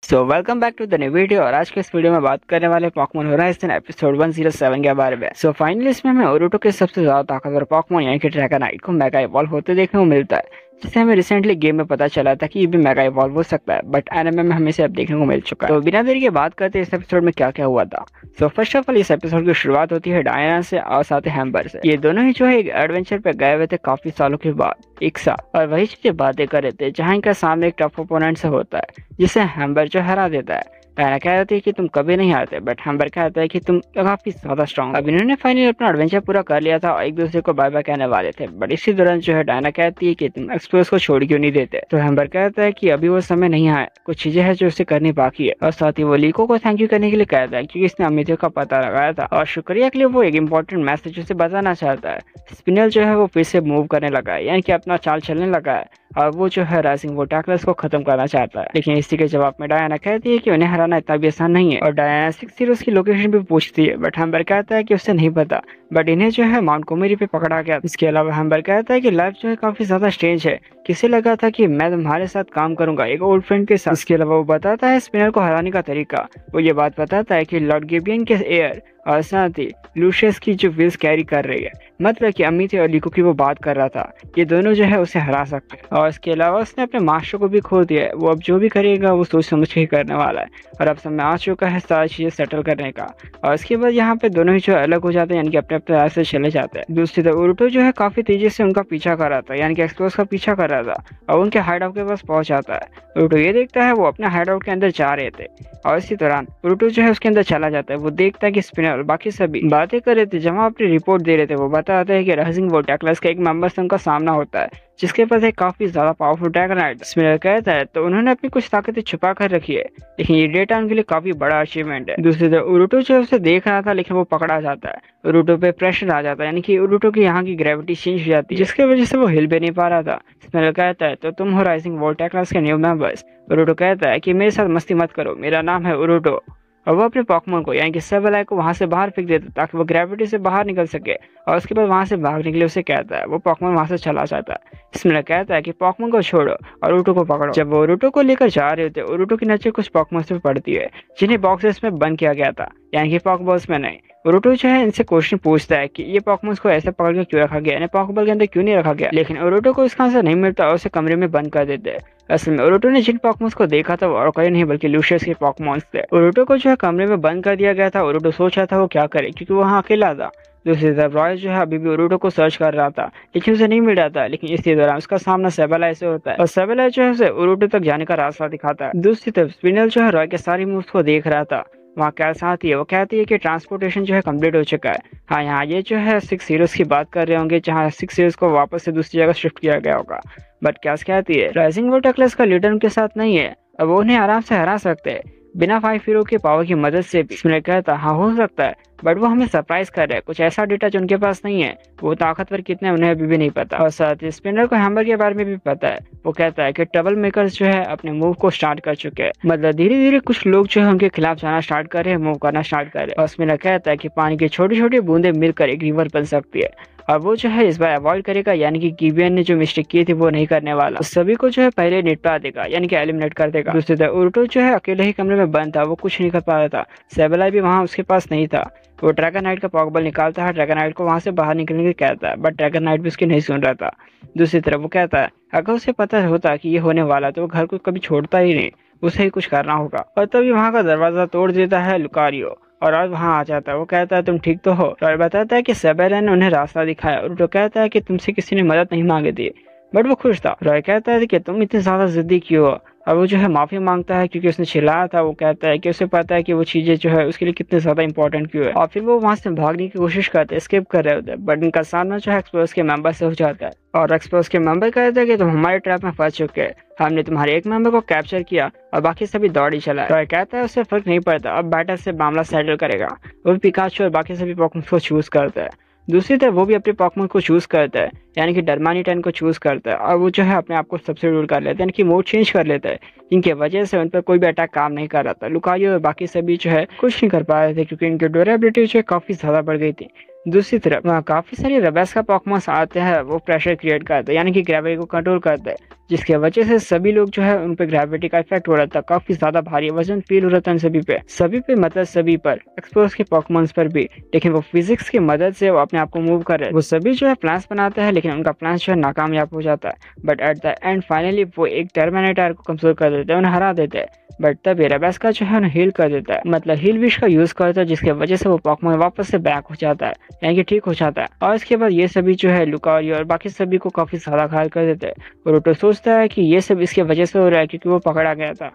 So welcome back to the new video. और आज के इस वीडियो में बात करने वाले पॉकेमॉन होराइजन एपिसोड 107 के बारे में। सो फाइनली इसमें हमें ओरुटो के सबसे ज्यादा ताकतवर पॉकेमॉन यानी कि ड्रैगनाइट को मेगा इवॉल्व होते देखने को मिलता है, जिसे हमें रिसेंटली गेम में पता चला था कि ये भी मेगा इवॉल्व हो सकता है, बट एनिमे में हमें इसे अब देखने को मिल चुका है। तो बिना देरी के बात करते हैं इस एपिसोड में क्या क्या हुआ था। सो फर्स्ट ऑफ ऑल इस एपिसोड की शुरुआत होती है डायना से और साथ ही हैम्बर से। ये दोनों ही जो है एक एडवेंचर पे गए हुए थे काफी सालों के बाद एक साथ, और वही चीजें बातें कर रहे थे जहाँ इनका सामने एक टफ ओपोनेंट से होता है जिसे हैम्बर जो हरा देता है। डायना कहती है कि तुम कभी नहीं हारते, बट हैम्बर कहता है कि तुम काफी ज्यादा स्ट्रॉन्ग। अब इन्होंने फाइनली अपना एडवेंचर पूरा कर लिया था और एक दूसरे को बाय बाय कहने वाले थे, बट इसी दौरान जो है डायना कहती है कि तुम एक्सप्लोस को छोड़ क्यों नहीं देते। तो हैम्बर कहता है कि अभी वो समय नहीं आया, कुछ चीजें हैं जो उसे करनी बाकी है। और साथ ही वो लीको को थैंक यू करने के लिए कहता है क्योंकि इसने अमितो का पता लगाया था और शुक्रिया के लिए वो एक इम्पोर्टेंट मैसेज उसे बताना चाहता है। स्पिनल जो है वो फिर से मूव करने लगा है, यानी कि अपना चाल चलने लगा है और वो जो है राइजिंग वोल्टैक्लस को खत्म करना चाहता है। लेकिन इसी के जवाब में डायना कहती है कि उन्हें हराना इतना भी आसान नहीं है, और डायना 6 हीरोज की लोकेशन भी पूछती है, बट हैम्बर कहता है कि उसे नहीं पता, बट इन्हें जो है माउंट कोमेरी पे पकड़ा गया। इसके अलावा हैम्बर कहता है कि लाइफ जो है काफी ज्यादा स्ट्रेंज है, किसे लगा था कि मैं तुम्हारे साथ काम करूंगा एक ओल्ड फ्रेंड के साथ। इसके अलावा वो बताता है स्पिनर को हराने का तरीका। वो ये बात बताता है कि लॉर्ड गिबियन के एयर और साथ ही लूशियस की जो विल्स कैरी कर रही है, मतलब कि अमित और लीको की वो बात कर रहा था, ये दोनों जो है उसे हरा सकते हैं। और इसके अलावा उसने अपने मास्टर को भी खो दिया है, वो अब जो भी करेगा वो सोच समझ के ही करने वाला है, और अब समय आ चुका है सारी चीजें सेटल करने का। और इसके बाद यहाँ पे दोनों ही जो अलग हो जाते हैं, यानी कि अपने अपने रास्ते चले जाते हैं। दूसरी तरफ ओरुटो जो है काफी तेजी से उनका पीछा कर रहा था, यानी कि एक्सप्लोस का पीछा कर रहा था, और उनके हाइड आउट के पास पहुंच जाता है। ओरुटो ये देखता है वो अपने हाइड आउट के अंदर जा रहे थे, और इसी दौरान ओरुटो जो है उसके अंदर चला जाता है। वो देखता है कि स्पिनर और बाकी सभी बातें कर रहे थे, जहाँ अपनी रिपोर्ट दे रहे थे। वो बताते हैं कि राइजिंग वोल्टैक्लस का एक मेंबर से उनका सामना होता है जिसके पास एक काफी ज्यादा पावरफुल ड्रैगनाइट। स्पिनर कहता है तो उन्होंने अपनी कुछ ताकतें छुपा कर रखी है, लेकिन ये डेटा उनके लिए काफी बड़ा अचीवमेंट है। दूसरी तरफ ओरुटो जो है उसे देख रहा था, लेकिन वो पकड़ा जाता है। ओरुटो पे प्रेशर आ जाता है, यानी कि ओरुटो की यहाँ की ग्रेविटी चेंज हो जाती है, जिसकी वजह से वो हिल भी नहीं पा रहा था। स्पिनर कहता है तो तुम हो राइजिंग वोल्टैक्लस के न्यू मेंबर्स। ओरुटो कहता है कि मेरे साथ मस्ती मत करो, मेरा नाम है ओरुटो। और वो अपने पॉकेमॉन को यानी कि सेबेलाई को वहां से बाहर फेंक देता ताकि वो ग्रेविटी से बाहर निकल सके, और उसके बाद वहां से भागने के लिए उसे कहता है। वो पॉकेमॉन वहां से चला जाता है। इसमें कहता है कि पॉकेमॉन को छोड़ो और ओरुटो को पकड़ो। जब वो ओरुटो को लेकर जा रहे थे, ओरुटो की नजर कुछ पॉकेमॉन से पड़ती है जिन्हें बॉक्सेस में बंद किया गया था, यानी कि पॉकेबॉल्स में नहीं। ओरुटो जो है इनसे क्वेश्चन पूछता है कि ये पॉकेमॉन्स को ऐसे पकड़ के क्यों रखा गया, इन्हें पॉकेबॉल के अंदर क्यों नहीं रखा गया, लेकिन ओरुटो को इसका आंसर नहीं मिलता और उसे कमरे में बंद कर देते हैं। असल में ओरुटो ने जिन पॉकेमॉन्स को देखा था वो और कोई नहीं बल्कि लूशियस के पॉकेमॉन्स थे। ओरुटो को जो है कमरे में बंद कर दिया गया था। ओरुटो सोच रहा था वो क्या करे, क्योंकि वो वहाँ अकेला था। दूसरी तरफ रॉय जो है अभी भी ओरुटो को सर्च कर रहा था, लेकिन उसे नहीं मिल रहा था। लेकिन इसी दौरान उसका सामना सेबेलाई से होता है, और सेबेलाई जो है उसे ओरुटो तक जाने का रास्ता दिखाता है। दूसरी तरफ स्पिनल जो है रॉय के सारी मूव्स को देख रहा था। वहाँ क्या साथी है, वो कहती है कि ट्रांसपोर्टेशन जो है कंप्लीट हो चुका है। हाँ, यहाँ ये जो है 6 हीरोज की बात कर रहे होंगे, जहाँ 6 हीरोज को वापस से दूसरी जगह शिफ्ट किया गया होगा। बट क्या कहती है राइजिंग वोल्टैक्लस का लीडर उनके साथ नहीं है, अब वो उन्हें आराम से हरा सकते हैं बिना 5 हीरो के पावर की मदद से भी। इसमें कहता हाँ हो सकता है, बट वो हमें सरप्राइज कर रहा है, कुछ ऐसा डेटा जो उनके पास नहीं है। वो ताकतवर कितने उन्हें अभी भी नहीं पता। और साथ ही स्पिनर को हैम्बर के बारे में भी पता है। वो कहता है कि ट्रबल मेकर्स जो है अपने मूव को स्टार्ट कर चुके हैं, मतलब धीरे धीरे कुछ लोग जो है उनके खिलाफ जाना स्टार्ट कर रहे हैं, मूव करना स्टार्ट कर रहे हैं। और स्पिनर कहता है कि पानी की छोटी छोटी बूंदे मिलकर एक रिवर बन सकती है, और वो जो है इस बार अवॉइड करेगा, यानी कि गिबियन ने जो मिस्टेक की थी वो नहीं करने वाला। सभी को जो है पहले निपटा देगा, यानी कि एलिमिनेट कर देगा। दूसरी तरफ ओरुटो जो है अकेले ही कमरे में बंद था, वो कुछ नहीं कर पा रहा था। सेबेलाई भी वहाँ उसके पास नहीं था। वो ड्रैगनाइट का पॉकेबॉल निकालता है, ड्रैगनाइट को वहां से बाहर निकलने के कहता है, बट ड्रैगनाइट भी उसकी नहीं सुन रहा था। दूसरी तरफ वो कहता है अगर उसे पता होता कि ये होने वाला तो वो घर को कभी छोड़ता ही नहीं, उसे ही कुछ करना होगा। और तभी वहाँ का दरवाजा तोड़ देता है लुकारियो, और आज वहाँ आ जाता है। वो कहता है तुम ठीक तो हो। रॉय बताता है कि सेबेलाई ने उन्हें रास्ता दिखाया, और तो कहता है कि तुमसे किसी ने मदद नहीं मांगी थी, बट वो खुश था। रॉय कहता है कि तुम इतने ज्यादा जिद्दी क्यों हो, और वो जो है माफी मांगता है क्योंकि उसने चिल्लाया था। वो कहता है कि उसे पता है कि वो चीजें जो है उसके लिए कितने ज्यादा इंपॉर्टेंट क्यों है, और फिर वो वहां से भागने की कोशिश करते हैं, स्किप कर रहे होते हैं, बट उनका सामना जो है एक्सप्लोस के मेंबर से हो जाता है। और एक्सप्लोस के मेंबर कहते हैं कि तुम हमारे ट्रैप में फंस चुके हैं, हमने तुम्हारे एक मेंबर को कैप्चर किया और बाकी सभी दौड़ ही चला। रॉय कहता है उससे फर्क नहीं पड़ता, अब बैटर से मामला सेटल करेगा। वो पिकाचू और बाकी सभी पॉकेमॉन को चूज करता है। दूसरी तरफ वो भी अपने पॉकेमॉन को चूज करता है, यानी कि डरमानिटन को चूज करता है, और वो जो है अपने आप को सब्स्टिट्यूट कर लेता है, यानी कि मोड चेंज कर लेता है, जिनकी वजह से उन पर कोई भी अटैक काम नहीं कर रहा था। लुकारियो और बाकी सभी जो है कुछ नहीं कर पा रहे थे, क्योंकि इनकी ड्यूरेबिलिटी जो है काफी ज्यादा बढ़ गई थी। दूसरी तरफ वहाँ काफी सारे रेबेस्का पॉकेमॉन्स आते हैं, वो प्रेशर क्रिएट करते हैं यानी कि ग्रेविटी को कंट्रोल करते हैं, जिसके वजह से सभी लोग जो है उन पे ग्रेविटी का इफेक्ट हो रहा था, काफी ज्यादा भारी वजन फील हो रहा था उन सभी पे मतलब सभी पर, एक्सपोज के पॉकेमॉन्स पर भी। लेकिन वो फिजिक्स की मदद से वो अपने आप को मूव कर रहे, वो सभी जो है प्लान्स बनाते हैं, लेकिन उनका प्लान जो है नाकामयाब हो जाता है। But at the end finally वो एक टर्मिनेटर को कमजोर कर देते हैं, उन्हें हरा देते हैं। बट तब रेबेस्का जो है उन्हें हील कर देता है, मतलब हील विश का यूज करता है, जिसके वजह से वो पॉकेमॉन वापस से बैक हो जाता है यानी कि ठीक हो जाता है। और इसके बाद ये सभी जो है लुकारियो और बाकी सभी को काफी ज्यादा घायल कर देते हैं। और रोटो सोचता है कि ये सब इसके वजह से हो रहा है क्योंकि वो पकड़ा गया था।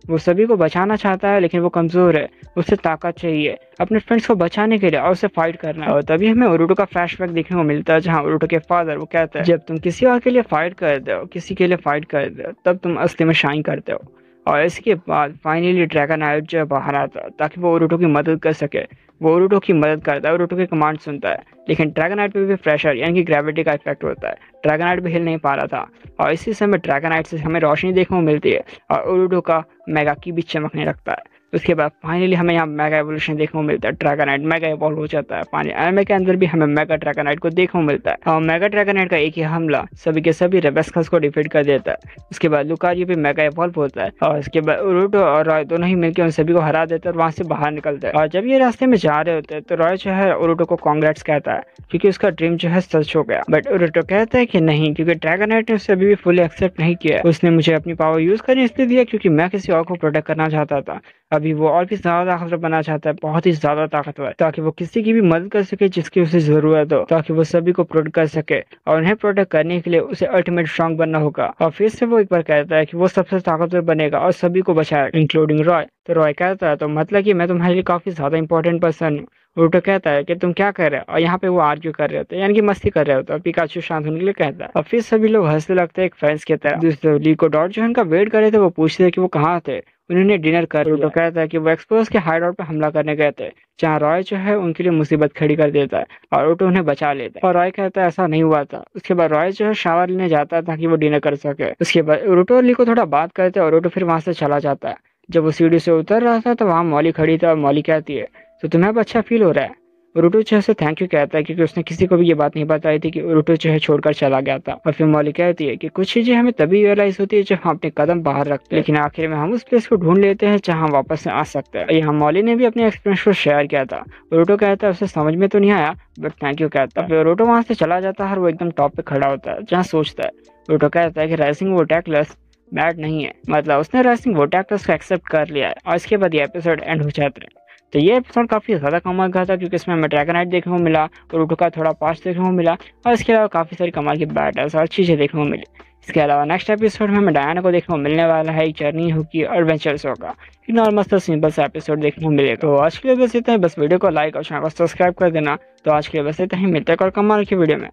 वो सभी को बचाना चाहता है, लेकिन वो कमजोर है, उसे ताकत चाहिए अपने फ्रेंड्स को बचाने के लिए और उसे फाइट करना है। और तभी हमें ओरुटो का फ्लैशबैक देखने को मिलता है, जहाँ ओरुटो के फादर वो कहता है, जब तुम किसी और के लिए फाइट करते हो, किसी के लिए फाइट करते हो, तब तुम असली में शाइन करते हो। और इसके बाद फाइनली ड्रैगनाइट जो है बाहर आता है ताकि वो ओरुटो की मदद कर सके। वो ओरुटो की मदद करता है, ओरुटो की कमांड सुनता है, लेकिन ड्रैगनाइट पे भी प्रेशर यानी कि ग्रेविटी का इफेक्ट होता है। ड्रैगनाइट भी हिल नहीं पा रहा था, और इसी समय ड्रैगनाइट से हमें रोशनी देखने को मिलती है और ओरुटो का मेगा की भी चमकने लगता है। उसके बाद फाइनली हमें यहाँ मेगा एवोल्यूशन देखने को मिलता है, ड्रैगनाइट मेगा इवॉल्व हो जाता है। पानी एनिमे के अंदर भी हमें मेगा ड्रैगनाइट को देखने को मिलता है, और मेगा ड्रैगनाइट का एक ही हमला सभी के सभी रेबेस्कास को डिफीट कर देता है। उसके बाद लुकारियो भी मेगा इवॉल्व होता है, और उसके बाद ओरुटो और रॉय दोनों ही मिलकर उन सभी को हरा देते हैं और वहां से बाहर निकलते हैं। और जब ये रास्ते में जा रहे होते हैं तो रॉय जो है ओरुटो को कांग्रेट्स कहता है क्योंकि उसका ड्रीम जो है सच हो गया। बट ओरुटो कहता है कि नहीं, क्योंकि ड्रैगनाइट ने उसे अभी भी फुली एक्सेप्ट नहीं किया। उसने मुझे अपनी पावर यूज करने इसलिए दिया क्योंकि मैं किसी और को प्रोटेक्ट करना चाहता था। अभी वो और भी ज्यादा ताकतवर बनना चाहता है, बहुत ही ज्यादा ताकतवर, ताकि वो किसी की भी मदद कर सके जिसकी उसे जरूरत हो, ताकि वो सभी को प्रोटेक्ट कर सके। और उन्हें प्रोटेक्ट करने के लिए उसे अल्टीमेट स्ट्रॉन्ग बनना होगा। और फिर से वो एक बार कहता है कि वो सबसे ताकतवर बनेगा और सभी को बचाएगा, इंक्लूडिंग रॉय। तो रॉय कहता है तो मतलब कि मैं तुम्हारे लिए काफी ज्यादा इंपॉर्टेंट पर्सन हूँ। ओरुटो कहता है कि तुम क्या कर रहे हो, और यहाँ पे वो आर्ग्यू कर रहे होते हैं यानी कि मस्ती कर रहे होते हैं। पिकाचू शांत होने के लिए कहता है, और फिर सभी लोग हंसने लगते हैं एक फ्रेंड्स की तरह। दूसरे लीको डॉट जो उनका वेट कर रहे थे वो पूछते हैं कि वो कहाँ थे, उन्होंने डिनर कर लिया। तो कहता है कि वो एक्सपोज के हाइडआउट पे हमला करने गए थे, जहाँ रॉय जो है उनके लिए मुसीबत खड़ी कर देता है और ओटो उन्हें बचा लेता है। और रॉय कहता है ऐसा नहीं हुआ था। उसके बाद रॉय जो है शावर लेने जाता है ताकि वो डिनर कर सके। उसके बाद ओटो और ली को थोड़ा बात करते हैं और ओटो फिर वहां से चला जाता है। जब वो सीढ़ी से उतर रहा था तो वहाँ मॉली खड़ी थी और मॉली कहती है तो तुम्हें अब अच्छा फील हो रहा है। ओरुटो जो है थैंक यू कहता है क्योंकि उसने किसी को भी ये बात नहीं बताई थी कि ओरुटो जो है छोड़कर चला गया था। और फिर मॉली कहती है कि कुछ चीजें हमें तभी रियलाइज होती है जब हम अपने कदम बाहर रखते हैं, लेकिन आखिर में हम उस प्लेस को ढूंढ लेते हैं जहाँ वापस से आ सकते हैं। यहाँ मॉली ने भी अपने एक्सपीरियंस को शेयर किया था। ओरुटो कहता है उसे समझ में तो नहीं आया बट थैंक यू कहता है। फिर ओरुटो वहां से चला जाता है और वो एकदम टॉप पे खड़ा होता है जहाँ सोचता है। ओरुटो कहता है कि राइजिंग वोटैक्टस बैड नहीं है, मतलब उसने राइजिंग वोटैक्टस को एक्सेप्ट कर लिया है। और इसके बाद ये एपिसोड एंड हो जाते हैं। तो ये एपिसोड काफी ज्यादा कमाल का था क्योंकि इसमें हमें ड्रैगनाइट देखने को मिला, ओरुटो का थोड़ा पास्ट देखने को मिला, और इसके अलावा काफी सारी कमाल की बैटल्स और चीजें देखने को मिली। इसके अलावा नेक्स्ट एपिसोड में हमें डायना को देखने को मिलने वाला है, एक जर्नी होगी एडवेंचर्स होगा, एक नॉर्मल सा सिंपल सा एपिसोड देखने को मिलेगा। तो आज के लिए बस इतना ही, बस वीडियो को लाइक और चैनल को सब्सक्राइब कर देना। तो आज के लिए बस इतना ही, मिलते हैं और कमाल की वीडियो में।